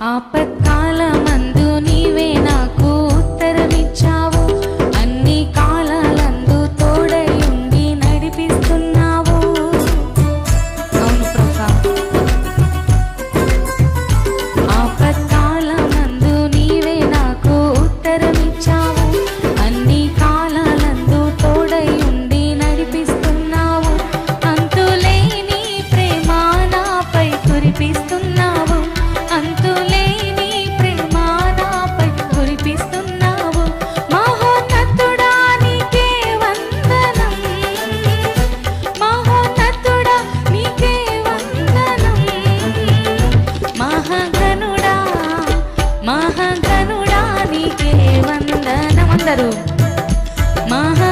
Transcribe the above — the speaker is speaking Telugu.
ఆపత్కాలమందు నీవే నాకు ఉత్తరమిచ్చావు, అన్ని కాలాలందు తోడై ఉండి నడిపిస్తున్నావు. అవును ప్రభా. ఆపత్కాలమందు నీవే నాకు ఉత్తరమిచ్చావు, అన్ని కాలాలందు తోడై ఉండి నడిపిస్తున్నావు. అంతులేని ప్రేమ నాపై కురిపిస్తున్నావు, అంతులేని ప్రేమ నాపై కురిపిస్తున్నావు. మహోన్నతుడా నీకే వందనం, మహోన్నతుడా నీకే వందనం. మహాగణుడా మహాగణుడా నీకే వందనం. అందరూ మహా